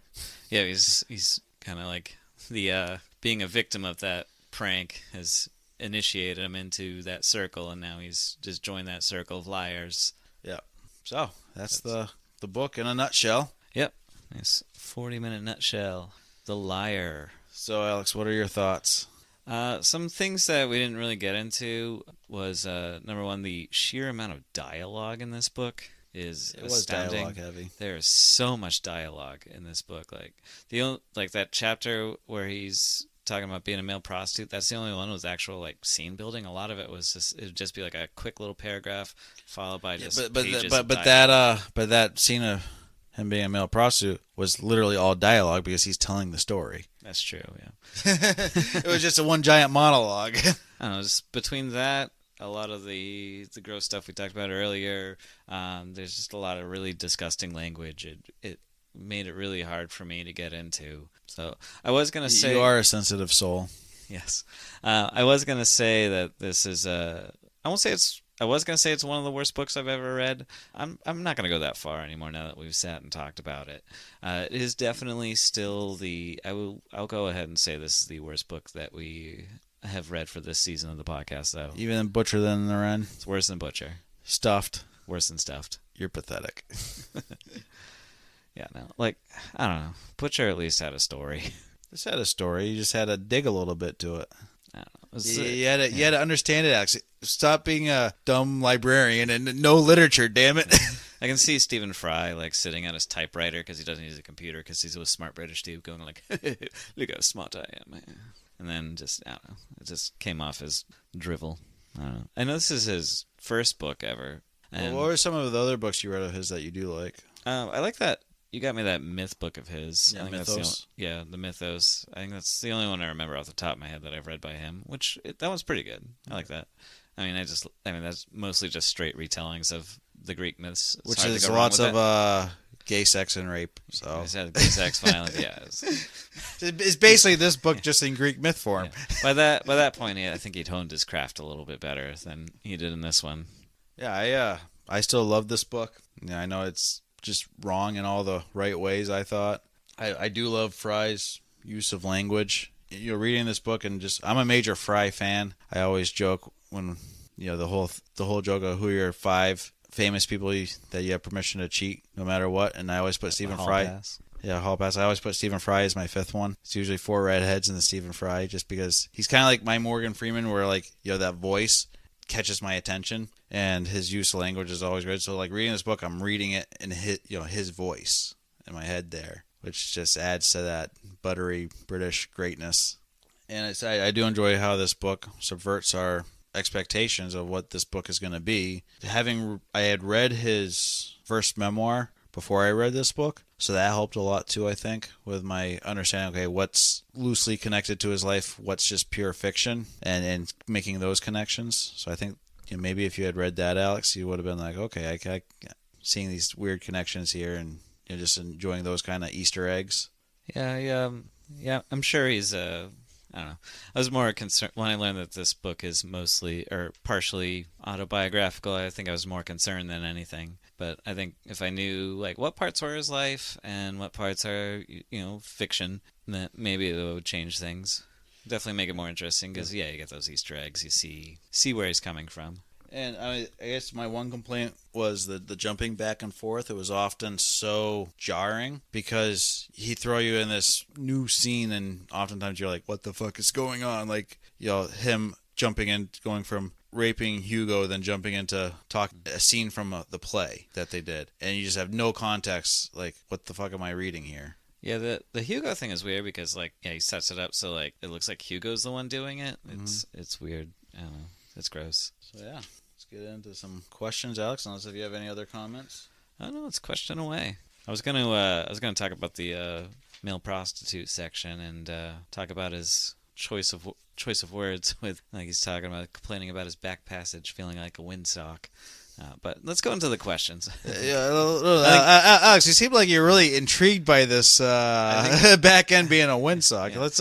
Yeah, he's kind of like the being a victim of that prank has initiated him into that circle, and now he's just joined that circle of liars. Yeah. So that's the book in a nutshell. Yep. Nice 40-minute nutshell. The Liar. So, Alex, what are your thoughts? Some things that we didn't really get into was number one, the sheer amount of dialogue in this book is astounding. Was dialogue heavy. There is so much dialogue in this book. Like that chapter where he's talking about being a male prostitute. That's the only one with actual like scene building. A lot of it would just be like a quick little paragraph followed by just pages of dialogue. But that scene of him being a male prostitute was literally all dialogue because he's telling the story. That's true, yeah. It was just a one giant monologue. I don't know, just between that, a lot of the gross stuff we talked about earlier, there's just a lot of really disgusting language. It made it really hard for me to get into. So I was going to say... You are a sensitive soul. Yes. I was going to say that this is I was going to say it's one of the worst books I've ever read. I'm not going to go that far anymore now that we've sat and talked about it. It is definitely still I'll go ahead and say this is the worst book that we have read for this season of the podcast, though. Even Butcher Than the Wren? It's worse than Butcher. Stuffed? Worse than Stuffed. You're pathetic. Yeah, no. Like, I don't know. Butcher at least had a story. This had a story. You just had to dig a little bit to it. I don't know. You had to understand it, Alex. Stop being a dumb librarian and no literature, damn it. I can see Stephen Fry like sitting at his typewriter because he doesn't use a computer because he's a smart British dude going like, look how smart I am. And then I don't know. It just came off as drivel. I don't know. I know this is his first book ever. Well, what are some of the other books you read of his that you do like? I like that. You got me that myth book of his. Yeah, I think Mythos. The Mythos. I think that's the only one I remember off the top of my head that I've read by him, that one's pretty good. I like that. I mean, that's mostly just straight retellings of the Greek myths. Which is lots of gay sex and rape. So it's gay sex, violence. Yeah, it's basically this book just in Greek myth form. Yeah. By that point, I think he'd honed his craft a little bit better than he did in this one. Yeah, I still love this book. Yeah, I know it's just wrong in all the right ways, I thought. I do love Fry's use of language. You're reading this book and I'm a major Fry fan. I always joke when, the whole joke of who are your 5 famous people that you have permission to cheat no matter what, and I always put Stephen Fry. Pass. Yeah, Hall Pass. I always put Stephen Fry as my 5th one. It's usually 4 redheads and the Stephen Fry, just because he's kind of like my Morgan Freeman, where that voice catches my attention, and his use of language is always good. So reading this book, I'm reading it in his voice in my head there, which just adds to that buttery British greatness. And I do enjoy how this book subverts our expectations of what this book is going to be. I had read his first memoir before I read this book, so that helped a lot too, I think, with my understanding, okay, what's loosely connected to his life, what's just pure fiction, and making those connections. So I think maybe if you had read that, Alex, you would have been like, okay, I seeing these weird connections here, and just enjoying those kind of Easter eggs. Yeah, Yeah, I'm sure he's I don't know. I was more concerned when I learned that this book is mostly or partially autobiographical. I think I was more concerned than anything. But I think if I knew like what parts were his life and what parts are fiction, that maybe it would change things. Definitely make it more interesting because yeah, you get those Easter eggs. You see where he's coming from. And I guess my one complaint was the jumping back and forth. It was often so jarring because he'd throw you in this new scene, and oftentimes you're like, "What the fuck is going on?" Like, him jumping in, going from raping Hugo, then jumping into a scene from the play that they did, and you just have no context. Like, what the fuck am I reading here? Yeah, the Hugo thing is weird because like yeah, he sets it up so like it looks like Hugo's the one doing it. It's weird. I don't know. It's gross. So yeah. Let's get into some questions, Alex. Unless if you have any other comments. I don't know. Let's question away. I was gonna talk about the male prostitute section and talk about his choice of words with like he's talking about complaining about his back passage feeling like a windsock. But let's go into the questions. Alex, you seem like you're really intrigued by this back end being a windsock. Yeah. Let's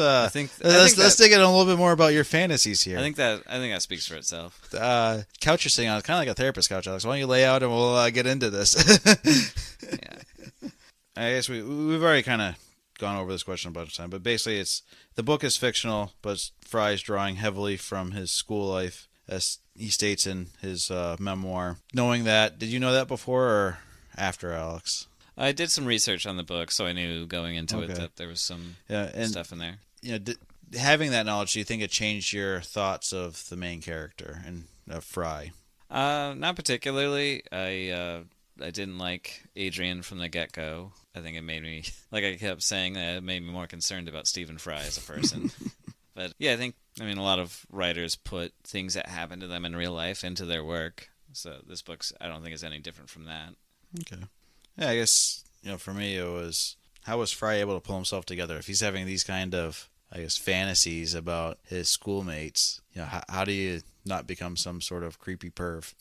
dig in a little bit more about your fantasies here. I think that speaks for itself. Couch you're sitting on, it's kind of like a therapist couch, Alex. Why don't you lay out and we'll get into this? Yeah. I guess we've already kind of gone over this question a bunch of times, but basically the book is fictional, but Fry's drawing heavily from his school life, as he states in his memoir. Knowing that, did you know that before or after, Alex? I did some research on the book, so I knew going into it that there was some stuff in there. Having that knowledge, do you think it changed your thoughts of the main character and Fry? Not particularly. I didn't like Adrian from the get-go. I think it made me, like I kept saying, it made me more concerned about Stephen Fry as a person. But yeah, I mean, a lot of writers put things that happen to them in real life into their work. So this book's, I don't think is any different from that. Okay. Yeah, I guess, for me it was, how was Fry able to pull himself together? If he's having these kind of, I guess, fantasies about his schoolmates, how do you not become some sort of creepy perv?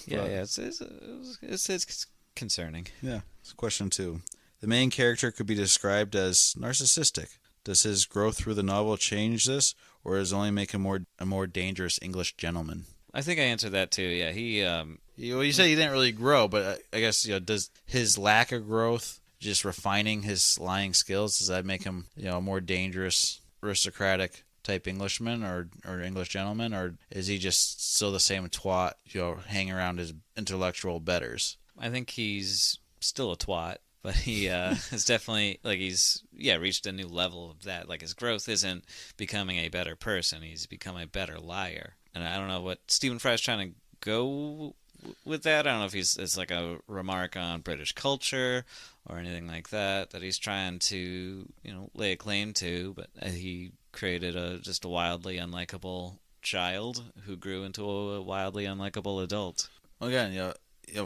It's concerning. Yeah. Question 2. The main character could be described as narcissistic. Does his growth through the novel change this, or does it only make him a more dangerous English gentleman? I think I answered that too. Yeah, you said he didn't really grow, but I guess does his lack of growth, just refining his lying skills, does that make him a more dangerous aristocratic type Englishman or English gentleman, or is he just still the same twat, hanging around his intellectual betters? I think he's still a twat. But he has definitely, he's reached a new level of that. Like, his growth isn't becoming a better person. He's become a better liar. And I don't know what Stephen Fry's trying to go with that. I don't know if it's like a remark on British culture or anything like that he's trying to, lay a claim to. But he created just a wildly unlikable child who grew into a wildly unlikable adult. Well, again,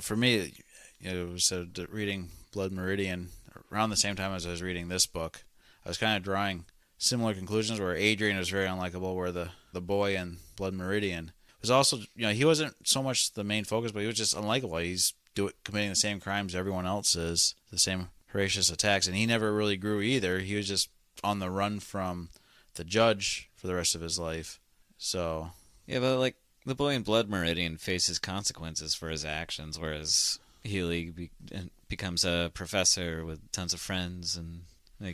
for me, it was reading Blood Meridian around the same time as I was reading this book. I was kind of drawing similar conclusions where Adrian was very unlikable, where the boy in Blood Meridian was also, he wasn't so much the main focus, but he was just unlikable. He's committing the same crimes everyone else is, the same horrendous attacks, and he never really grew either. He was just on the run from the judge for the rest of his life. So yeah, but the boy in Blood Meridian faces consequences for his actions, whereas Healy becomes a professor with tons of friends, and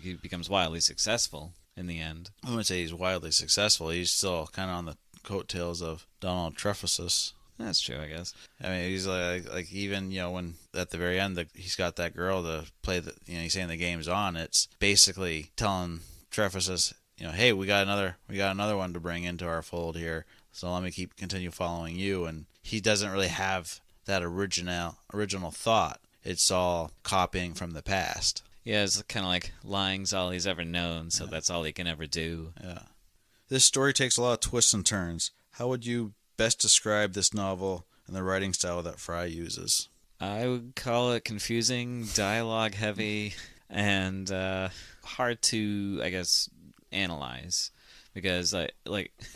he becomes wildly successful in the end. I wouldn't say he's wildly successful. He's still kind of on the coattails of Donald Truffaut. That's true, I guess. I mean, he's like even when at the very end he's got that girl to play he's saying the game's on. It's basically telling Truffaut, hey, we got another one to bring into our fold here. So let me continue following you. And he doesn't really have that original thought. It's all copying from the past. Yeah, it's kind of like lying's all he's ever known, so that's all he can ever do. Yeah. This story takes a lot of twists and turns. How would you best describe this novel and the writing style that Fry uses? I would call it confusing, dialogue heavy, and hard to, I guess, analyze. Because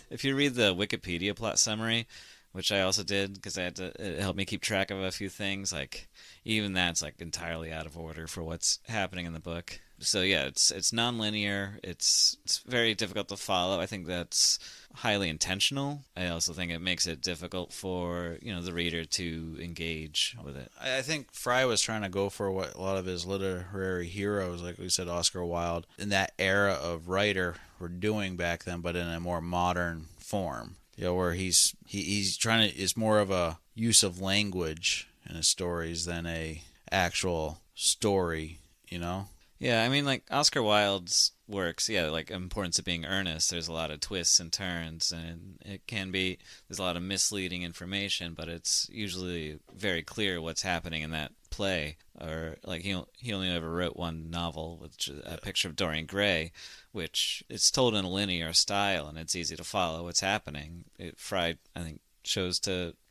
if you read the Wikipedia plot summary, which I also did because it helped me keep track of a few things. Like even that's like entirely out of order for what's happening in the book. So yeah, it's non-linear. It's very difficult to follow. I think that's highly intentional. I also think it makes it difficult for the reader to engage with it. I think Fry was trying to go for what a lot of his literary heroes, like we said, Oscar Wilde, in that era of writer were doing back then, but in a more modern form. Where he's trying to, it's more of a use of language in his stories than a actual story. Yeah, I mean, like Oscar Wilde's works, yeah, like importance of being earnest. There's a lot of twists and turns, and there's a lot of misleading information, but it's usually very clear what's happening in that play. Or like he only ever wrote one novel, which is A Picture of Dorian Gray, which it's told in a linear style, and it's easy to follow what's happening. Fry, I think,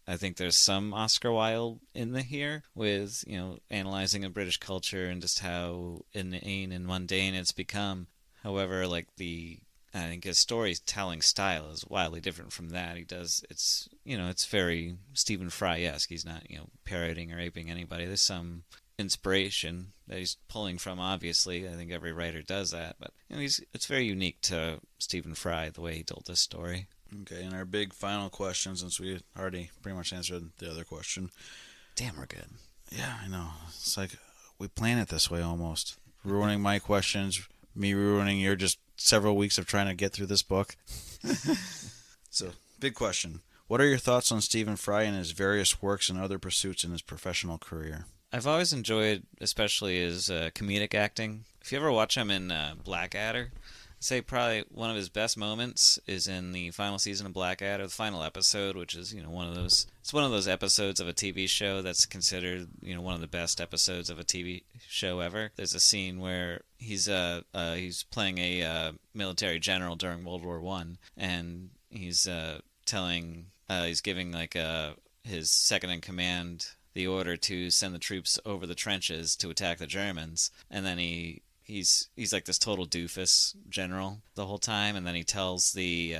I think there's some Oscar Wilde in here with, analyzing a British culture and just how inane and mundane it's become. However, I think his storytelling style is wildly different from that. It's very Stephen Fry-esque. He's not, parroting or aping anybody. There's some inspiration that he's pulling from, obviously. I think every writer does that. But, it's very unique to Stephen Fry, the way he told this story. Okay, and our big final question, since we already pretty much answered the other question. Damn, we're good. Yeah, I know. It's like we plan it this way almost. Ruining my questions, me ruining your just several weeks of trying to get through this book. So, big question. What are your thoughts on Stephen Fry and his various works and other pursuits in his professional career? I've always enjoyed, especially his comedic acting. If you ever watch him in Blackadder, I'd say probably one of his best moments is in the final season of Blackadder, the final episode, which is one of those episodes of a TV show that's considered one of the best episodes of a TV show ever. There's a scene where he's playing a military general during World War I, and he's giving his second in command the order to send the troops over the trenches to attack the Germans, and then he's like this total doofus general the whole time, and then he tells his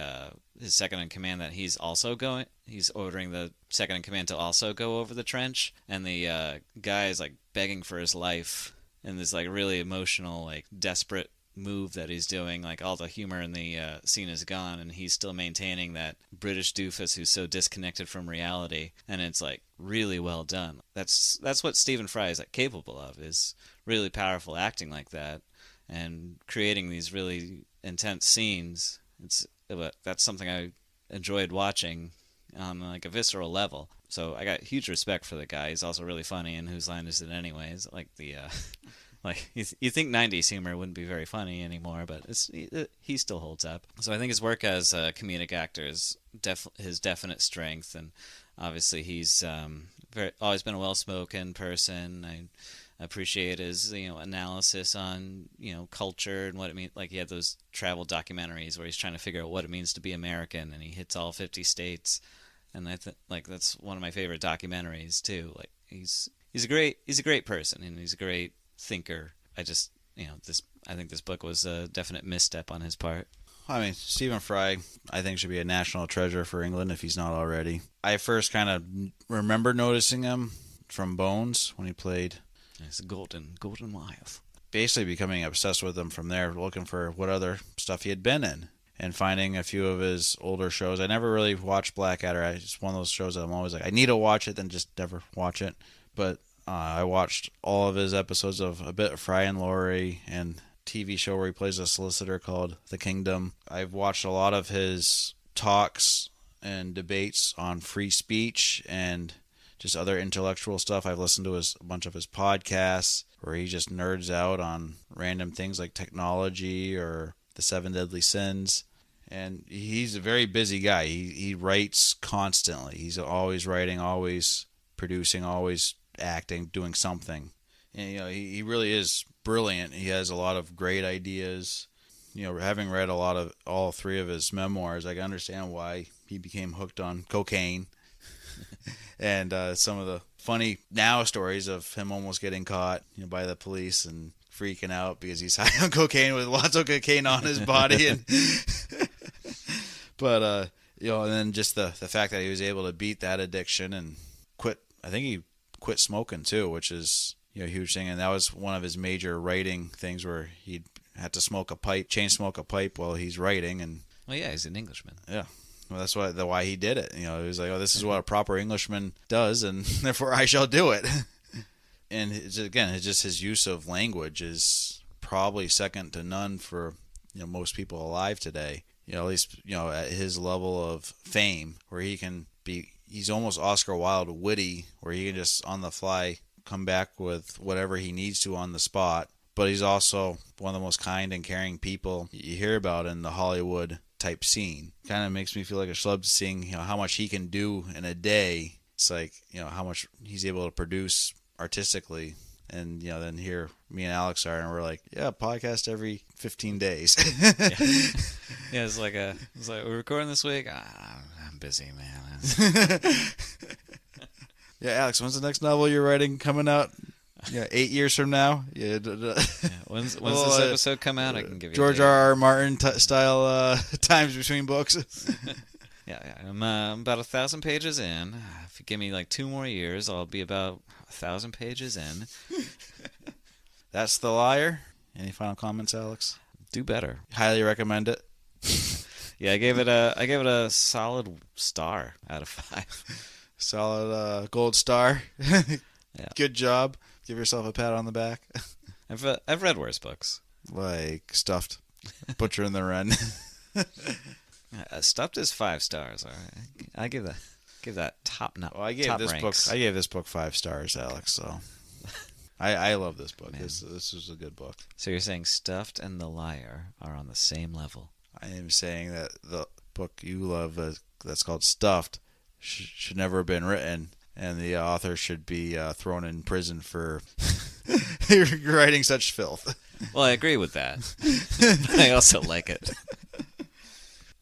second in command that he's ordering the second in command to also go over the trench, and the guy is like begging for his life in this like really emotional, like desperate move that he's doing. Like all the humor in the scene is gone, and he's still maintaining that British doofus who's so disconnected from reality, and it's like really well done. That's what Stephen Fry is like capable of, is really powerful acting like that and creating these really intense scenes. That's something I enjoyed watching on like a visceral level. So I got huge respect for the guy. He's also really funny, and Whose Line Is It Anyways? Like the like you think 90s humor wouldn't be very funny anymore, but he still holds up. So I think his work as a comedic actor is his definite strength, and obviously he's always been a well-spoken person. I appreciate his analysis on culture and what it means. Like he had those travel documentaries where he's trying to figure out what it means to be American, and he hits all 50 states. And that's one of my favorite documentaries too. Like he's a great person, and he's a great thinker. I think this book was a definite misstep on his part. I mean, Stephen Fry, I think, should be a national treasure for England if he's not already. I first kind of remember noticing him from Bones when he played. It's a golden wife. Basically becoming obsessed with him from there, looking for what other stuff he had been in, and finding a few of his older shows. I never really watched Blackadder. It's one of those shows that I'm always like, I need to watch it, then just never watch it. But I watched all of his episodes of A Bit of Fry and Laurie, and TV show where he plays a solicitor called The Kingdom. I've watched a lot of his talks and debates on free speech and just other intellectual stuff. I've listened to a bunch of his podcasts where he just nerds out on random things like technology or the 7 Deadly Sins. And he's a very busy guy. He writes constantly. He's always writing, always producing, always acting, doing something. And he really is brilliant. He has a lot of great ideas. Having read a lot of all 3 of his memoirs, I can understand why he became hooked on cocaine. And some of the funny now stories of him almost getting caught by the police and freaking out because he's high on cocaine with lots of cocaine on his body. But And then just the fact that he was able to beat that addiction and quit. I think he quit smoking too, which is a huge thing. And that was one of his major writing things where he had to chain smoke a pipe while he's writing. And well, yeah, he's an Englishman. Yeah. Well, that's why he did it. He was like, oh, this is what a proper Englishman does, and therefore I shall do it. And it's just his use of language is probably second to none for most people alive today. At least at his level of fame, where he's almost Oscar Wilde witty, where he can just on the fly come back with whatever he needs to on the spot. But he's also one of the most kind and caring people you hear about in the Hollywood type scene. Kind of makes me feel like a schlub seeing how much he can do in a day. It's like how much he's able to produce artistically. And then here me and Alex are, and we're like, yeah, podcast every 15 days. Yeah, it's like we're recording this week. I'm busy, man. Yeah, Alex, when's the next novel you're writing coming out? Yeah, 8 years from now. Yeah. When's this episode come out? I can give you George R. Martin style times between books. Yeah. I'm about 1,000 pages in. If you give me like 2 more years, I'll be about 1,000 pages in. That's The Liar. Any final comments, Alex? Do better. Highly recommend it. Yeah, I gave it a solid star out of 5. Solid gold star. Yeah. Good job. Give yourself a pat on the back. I've read worse books. Like Stuffed, Butcher and the Wren. Stuffed is 5 stars. All right, I give that top notch. Well, I gave this book 5 stars, Alex. So I love this book. This is a good book. So you're saying Stuffed and The Liar are on the same level? I am saying that the book you love that's called Stuffed should never have been written, and the author should be thrown in prison for writing such filth. Well, I agree with that. But I also like it.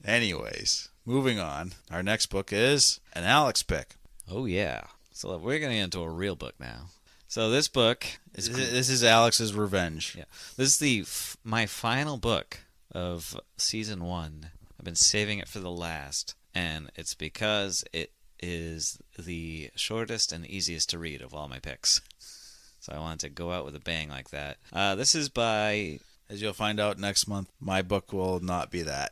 Anyways, moving on. Our next book is an Alex pick. Oh, yeah. So we're going to get into a real book now. So this book is... This is Alex's Revenge. Yeah. This is my final book of season 1. I've been saving it for the last, and it's because it is the shortest and easiest to read of all my picks. So I wanted to go out with a bang like that. This is by... As you'll find out next month, my book will not be that.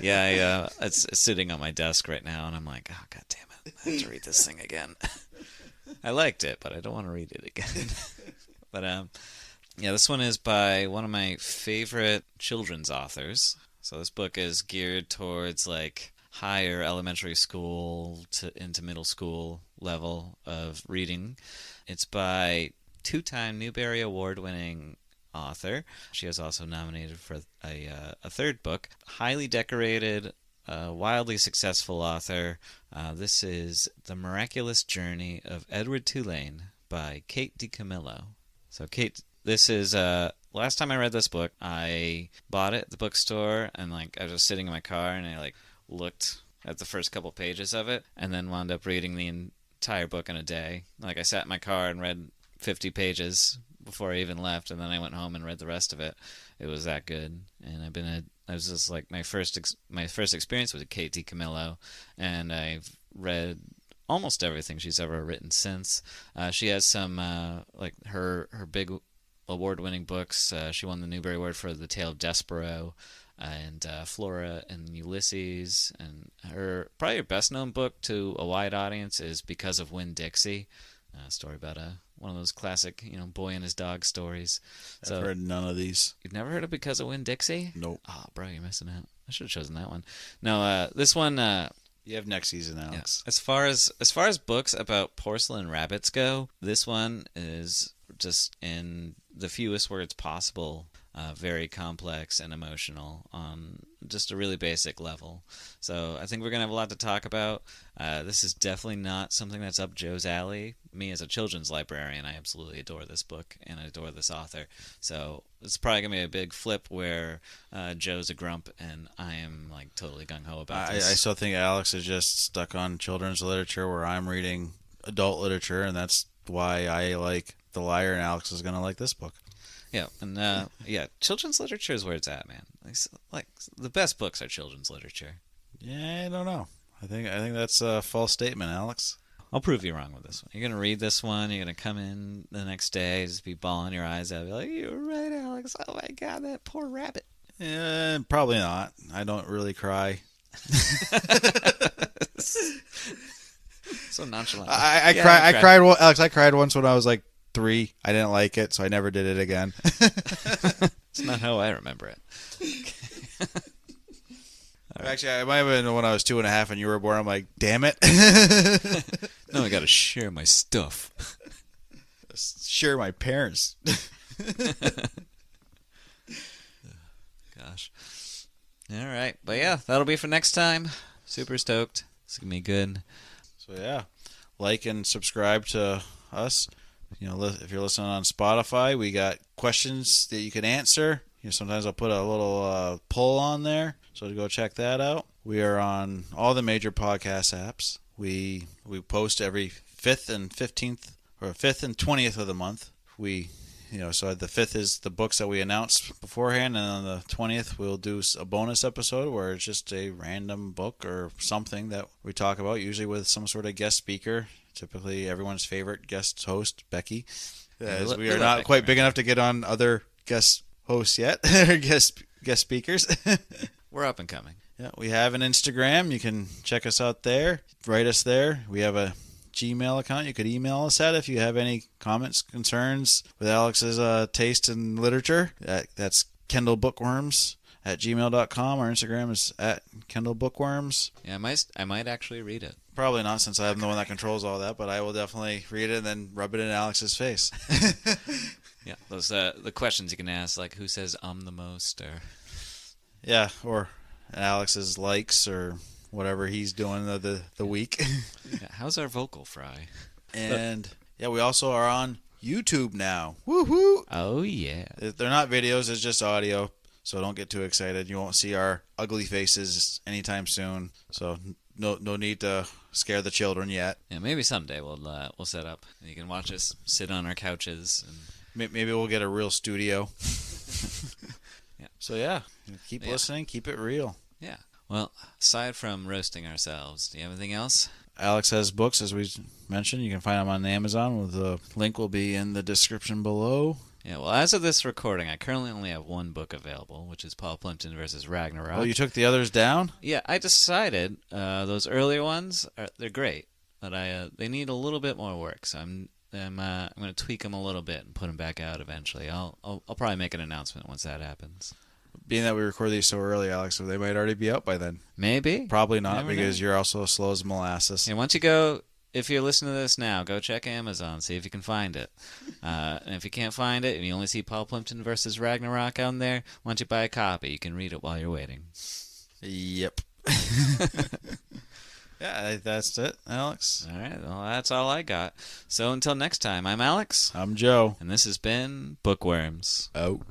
Yeah, it's sitting on my desk right now, and I'm like, oh, God damn it, I have to read this thing again. I liked it, but I don't want to read it again. But, yeah, this one is by one of my favorite children's authors. So this book is geared towards, like, higher elementary school into middle school level of reading. It's by 2-time Newbery Award-winning author. She was also nominated for a third book. Highly decorated, wildly successful author. This is The Miraculous Journey of Edward Tulane by Kate DiCamillo. So Kate, this is last time I read this book, I bought it at the bookstore, and like I was just sitting in my car, and I like looked at the first couple pages of it, and then wound up reading the entire book in a day. Like I sat in my car and read 50 pages before I even left, and then I went home and read the rest of it. It was that good, and I was just like my first experience with Kate DiCamillo, and I've read almost everything she's ever written since. She has some like her big award-winning books. She won the Newbery Award for The Tale of Despero and Flora and Ulysses, and probably her best-known book to a wide audience is Because of Winn-Dixie, a story about one of those classic, boy and his dog stories. I've heard none of these. You've never heard of Because of Winn-Dixie? Nope. Oh, bro, you're missing out. I should have chosen that one. No, this one... you have next season, Alex. Yeah. As far as books about porcelain rabbits go, this one is just in the fewest words possible, very complex and emotional on just a really basic level. So I think we're going to have a lot to talk about. This is definitely not something that's up Joe's alley. Me as a children's librarian, I absolutely adore this book and I adore this author. So it's probably going to be a big flip where Joe's a grump and I am like totally gung-ho about this. I still think Alex is just stuck on children's literature where I'm reading adult literature, and that's why I like The Liar, and Alex is going to like this book. Yeah, and children's literature is where it's at, man. Like the best books are children's literature. Yeah, I don't know. I think that's a false statement, Alex. I'll prove you wrong with this one. You're going to read this one. You're going to come in the next day, just be bawling your eyes out. Be like, you were right, Alex. Oh, my God, that poor rabbit. Yeah, probably not. I don't really cry. So nonchalant. I cried, Alex. I cried once when I was like 3. I didn't like it, so I never did it again. It's not how I remember it. Right. Actually, I might have been when I was 2.5 and you were born. I'm like, damn it. No, I got to share my stuff. Share my parents. Gosh. All right. But yeah, that'll be for next time. Super stoked. It's going to be good. So yeah, like and subscribe to us. You know, if you're listening on Spotify, we got questions that you can answer. You know, sometimes I'll put a little poll on there, so to go check that out. We are on all the major podcast apps. We post every 5th and 15th or 5th and 20th of the month. So the 5th is the books that we announced beforehand, and on the 20th we'll do a bonus episode where it's just a random book or something that we talk about, usually with some sort of guest speaker, typically everyone's favorite guest host, Becky. As we are not quite big enough to get on other guest hosts yet, or guest speakers. We're up and coming. Yeah, we have an Instagram. You can check us out there. Write us there. We have a Gmail account. You could email us at if you have any comments, concerns with Alex's taste in literature. That's kendallbookworms@gmail.com. Our Instagram is @kendallbookworms. Yeah, I might actually read it. Probably not, since I'm the one that controls all that, but I will definitely read it and then rub it in Alex's face. Yeah, those the questions you can ask, like who says the most, or yeah, or Alex's likes or whatever he's doing the week. Yeah, how's our vocal fry? And yeah, we also are on YouTube now. Woohoo! Oh yeah. They're not videos; it's just audio. So don't get too excited. You won't see our ugly faces anytime soon. So no need to scare the children yet. Yeah, maybe someday we'll set up and you can watch us sit on our couches and maybe we'll get a real studio. Yeah. So yeah, keep listening, keep it real. Yeah. Well, aside from roasting ourselves, do you have anything else? Alex has books, as we mentioned. You can find them on Amazon. The link will be in the description below. Yeah, well, as of this recording, I currently only have one book available, which is Paul Plimpton versus Ragnarok. Oh, you took the others down? Yeah, I decided those earlier ones they're great, but they need a little bit more work. So I'm going to tweak them a little bit and put them back out eventually. I'll probably make an announcement once that happens. Being that we record these so early, Alex, so they might already be out by then. Maybe. Probably not, Never because know. you're also slow as molasses. And once you go, if you're listening to this now, go check Amazon, see if you can find it. And if you can't find it, and you only see Paul Plimpton versus Ragnarok on there, once you buy a copy, you can read it while you're waiting. Yep. Yeah, that's it, Alex. All right, well, that's all I got. So until next time, I'm Alex. I'm Joe. And this has been Bookworms. Out.